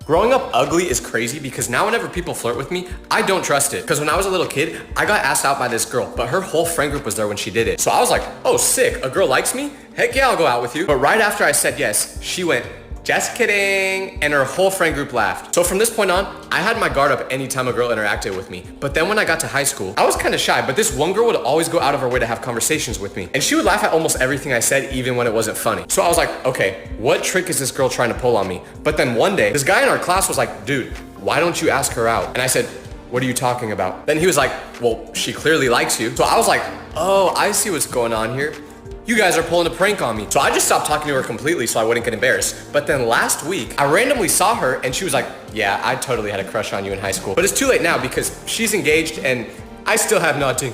Growing up ugly is crazy because now whenever people flirt with me, I don't trust it. Because when I was a little kid, I got asked out by this girl, but her whole friend group was there when she did it. So I was like, oh sick, a girl likes me? Heck yeah, I'll go out with you. But right after I said yes, she went, just kidding, and her whole friend group laughed. So from this point on, I had my guard up anytime a girl interacted with me. But then when I got to high school, I was kind of shy, but this one girl would always go out of her way to have conversations with me. And she would laugh at almost everything I said, even when it wasn't funny. So I was like, okay, what trick is this girl trying to pull on me? But then one day, this guy in our class was like, dude, why don't you ask her out? And I said, what are you talking about? Then he was like, well, she clearly likes you. So I was like, oh, I see what's going on here. You guys are pulling a prank on me. So I just stopped talking to her completely so I wouldn't get embarrassed. But then last week, I randomly saw her and she was like, yeah, I totally had a crush on you in high school. But it's too late now because she's engaged and I still have nothing.